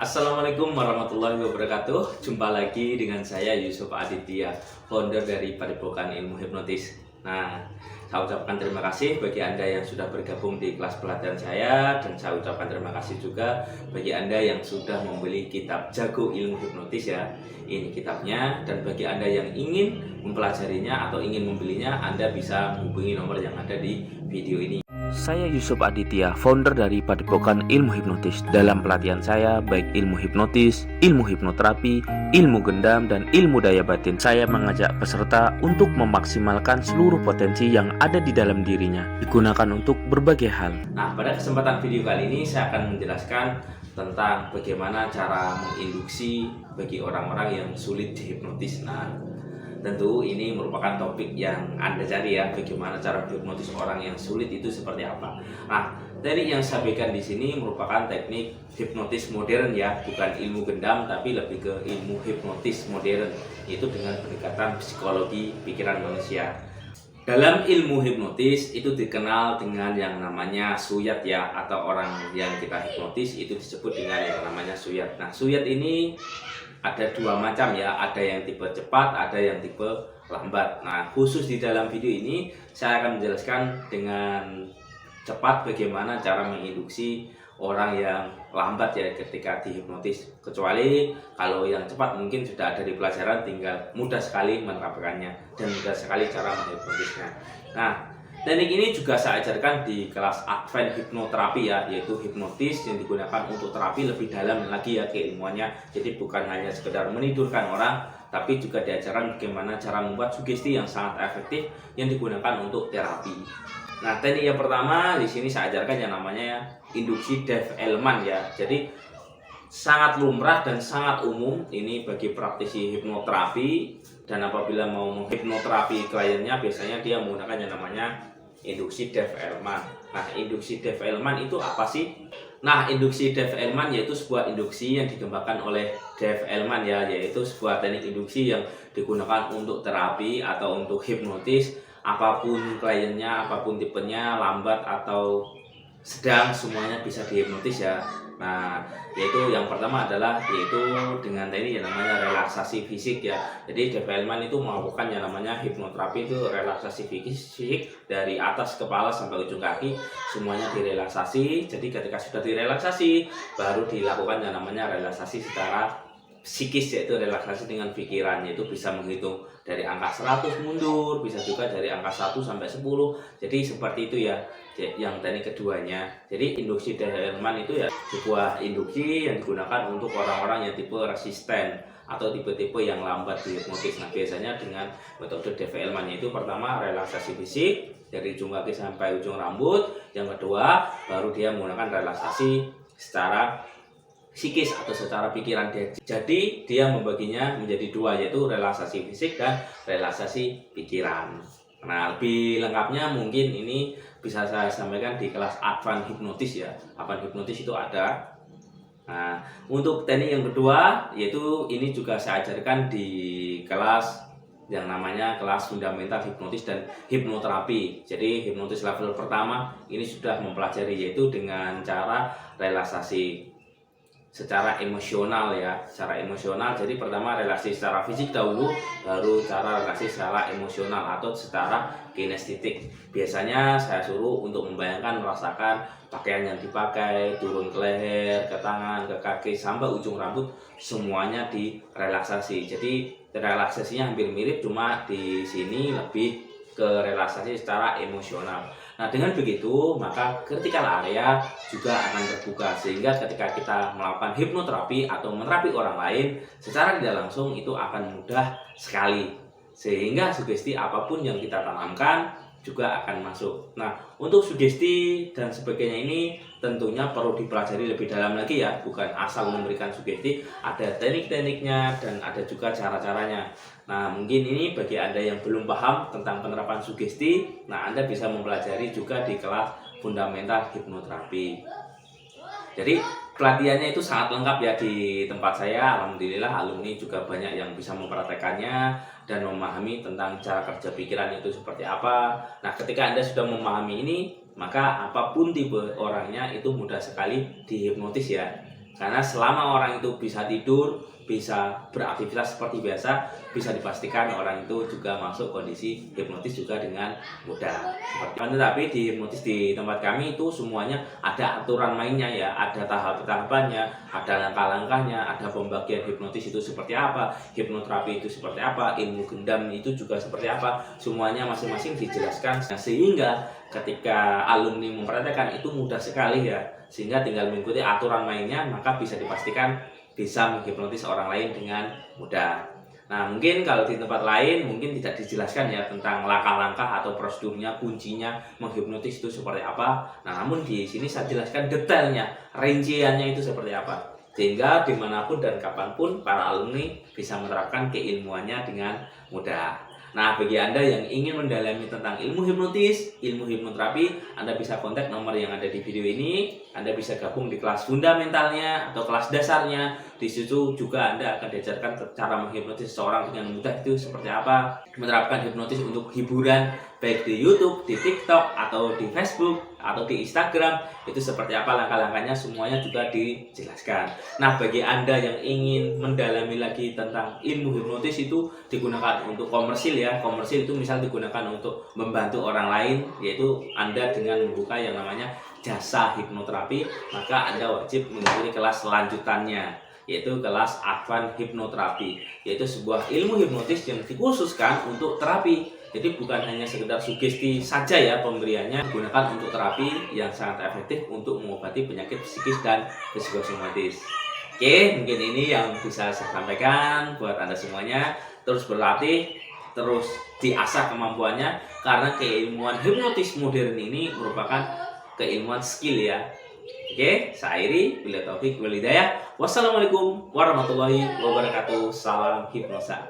Assalamualaikum warahmatullahi wabarakatuh. Jumpa lagi dengan saya Yusuf Aditya, founder dari Padepokan Ilmu Hipnotis. Nah, saya ucapkan terima kasih bagi Anda yang sudah bergabung di kelas pelatihan saya, dan saya ucapkan terima kasih juga bagi Anda yang sudah membeli kitab Jago Ilmu Hipnotis ya. Ini kitabnya, dan bagi Anda yang ingin mempelajarinya atau ingin membelinya, Anda bisa menghubungi nomor yang ada di video ini. Saya Yusuf Aditya, founder dari Padepokan Ilmu Hipnotis. Dalam pelatihan saya, baik ilmu hipnotis, ilmu hipnoterapi, ilmu gendam, dan ilmu daya batin, saya mengajak peserta untuk memaksimalkan seluruh potensi yang ada di dalam dirinya, digunakan untuk berbagai hal. Nah, pada kesempatan video kali ini saya akan menjelaskan tentang bagaimana cara menginduksi bagi orang-orang yang sulit dihipnotis. Nah, tentu ini merupakan topik yang Anda cari ya, bagaimana cara menghipnotis orang yang sulit itu seperti apa. Nah, teknik yang saya berikan di sini merupakan teknik hipnotis modern ya, bukan ilmu gendam tapi lebih ke ilmu hipnotis modern, yaitu dengan pendekatan psikologi pikiran manusia. Dalam ilmu hipnotis itu dikenal dengan yang namanya suyat ya, atau orang yang kita hipnotis itu disebut dengan yang namanya suyat. Nah, suyat ini ada dua macam ya, ada yang tipe cepat, ada yang tipe lambat. Nah, khusus di dalam video ini saya akan menjelaskan dengan cepat bagaimana cara menginduksi orang yang lambat ya ketika dihipnotis. Kecuali kalau yang cepat mungkin sudah ada di pelajaran, tinggal mudah sekali menerapkannya dan mudah sekali cara menghipnotisnya. Nah, teknik ini juga saya ajarkan di kelas Advanced Hipnoterapi ya, yaitu hipnotis yang digunakan untuk terapi lebih dalam lagi ya keilmuannya. Jadi bukan hanya sekedar menidurkan orang, tapi juga diajarkan bagaimana cara membuat sugesti yang sangat efektif yang digunakan untuk terapi. Nah, teknik yang pertama di sini saya ajarkan yang namanya induksi Dev-Element ya. Jadi sangat lumrah dan sangat umum ini bagi praktisi hipnoterapi, dan apabila mau menghipnoterapi kliennya biasanya dia menggunakan yang namanya induksi Dev-Element. Nah, induksi Dev-Element itu apa sih? Nah, induksi Dev-Element yaitu sebuah induksi yang dikembangkan oleh Dev-Element ya, yaitu sebuah teknik induksi yang digunakan untuk terapi atau untuk hipnotis, apapun kliennya, apapun tipenya, lambat atau sedang, semuanya bisa dihipnotis ya. Nah, yaitu yang pertama adalah yaitu dengan teknik yang namanya relaksasi fisik ya. Jadi Dev-Element itu melakukan yang namanya hipnoterapi itu relaksasi fisik dari atas kepala sampai ujung kaki, semuanya direlaksasi. Jadi ketika sudah direlaksasi baru dilakukan yang namanya relaksasi secara psikis, yaitu relaksasi dengan pikiran, yaitu bisa menghitung dari angka 100 mundur, bisa juga dari angka 1 sampai 10. Jadi seperti itu ya yang teknik keduanya. Jadi induksi Dev-Element itu ya sebuah induksi yang digunakan untuk orang-orang yang tipe resisten atau tipe-tipe yang lambat dihipnotis. Nah, biasanya dengan metode Dev-Element itu pertama relaksasi fisik dari ujung kaki sampai ujung rambut, yang kedua baru dia menggunakan relaksasi secara psikis atau secara pikiran dia. Jadi dia membaginya menjadi dua, yaitu relaksasi fisik dan relaksasi pikiran. Nah, lebih lengkapnya mungkin ini bisa saya sampaikan di kelas Advanced Hipnotis ya. Advanced Hipnotis itu ada. Nah, untuk teknik yang kedua yaitu ini juga saya ajarkan di kelas yang namanya kelas fundamental hipnotis dan hipnoterapi. Jadi hipnotis level pertama ini sudah mempelajari, yaitu dengan cara relaksasi secara emosional ya, secara emosional. Jadi pertama relaksasi secara fisik dahulu, baru cara relaksasi secara emosional atau secara kinestetik. Biasanya saya suruh untuk membayangkan, merasakan pakaian yang dipakai turun ke leher, ke tangan, ke kaki sampai ujung rambut, semuanya direlaksasi. Jadi relaksasinya hampir mirip, cuma di sini lebih ke relaksasi secara emosional. Nah, dengan begitu maka critical area juga akan terbuka, sehingga ketika kita melakukan hipnoterapi atau menerapi orang lain secara tidak langsung itu akan mudah sekali, sehingga sugesti apapun yang kita tanamkan juga akan masuk. Nah, untuk sugesti dan sebagainya ini tentunya perlu dipelajari lebih dalam lagi ya, bukan asal memberikan sugesti, ada teknik-tekniknya dan ada juga cara-caranya. Nah, mungkin ini bagi Anda yang belum paham tentang penerapan sugesti, nah Anda bisa mempelajari juga di kelas fundamental hipnoterapi. Jadi pelatihannya itu sangat lengkap ya di tempat saya. Alhamdulillah alumni juga banyak yang bisa mempraktekannya dan memahami tentang cara kerja pikiran itu seperti apa. Nah, ketika Anda sudah memahami ini, maka apapun tipe orangnya itu mudah sekali dihipnotis ya. Karena selama orang itu bisa tidur, bisa beraktivitas seperti biasa, bisa dipastikan orang itu juga masuk kondisi hipnotis juga dengan mudah. Tetapi di hipnotis di tempat kami itu semuanya ada aturan mainnya ya, ada tahap-tahapannya, ada langkah-langkahnya, ada pembagian hipnotis itu seperti apa, hipnoterapi itu seperti apa, ilmu gendam itu juga seperti apa, semuanya masing-masing dijelaskan sehingga ketika alumni mempraktekkan itu mudah sekali ya, sehingga tinggal mengikuti aturan mainnya maka bisa dipastikan bisa menghipnotis orang lain dengan mudah. Nah, mungkin kalau di tempat lain mungkin tidak dijelaskan ya tentang langkah-langkah atau prosedurnya, kuncinya menghipnotis itu seperti apa. Nah, namun di sini saya jelaskan detailnya, rinciannya itu seperti apa. Sehingga dimanapun dan kapanpun para alumni bisa menerapkan keilmuannya dengan mudah. Nah, bagi Anda yang ingin mendalami tentang ilmu hipnotis, ilmu hipnoterapi, Anda bisa kontak nomor yang ada di video ini. Anda bisa gabung di kelas fundamentalnya atau kelas dasarnya. Di situ juga Anda akan diajarkan cara menghipnotis seseorang dengan mudah itu seperti apa. Menerapkan hipnotis untuk hiburan, baik di YouTube, di TikTok, atau di Facebook, atau di Instagram. Itu seperti apa langkah-langkahnya, semuanya juga dijelaskan. Nah, bagi Anda yang ingin mendalami lagi tentang ilmu hipnotis itu digunakan untuk komersil ya. Komersil itu misal digunakan untuk membantu orang lain, yaitu Anda dengan membuka yang namanya jasa hipnoterapi, maka Anda wajib mengikuti kelas lanjutannya, yaitu kelas Advanced Hipnoterapi, yaitu sebuah ilmu hipnotis yang dikhususkan untuk terapi. Jadi bukan hanya sekedar sugesti saja ya pemberiannya, digunakan untuk terapi yang sangat efektif untuk mengobati penyakit psikis dan psikosomatis. Oke, mungkin ini yang bisa saya sampaikan buat Anda semuanya. Terus berlatih, terus diasah kemampuannya, karena keilmuan hipnotis modern ini merupakan keilmuan skill ya. Oke, saya akhiri. Bila taufik wal hidayah. Wassalamualaikum warahmatullahi wabarakatuh. Salam hipnosa.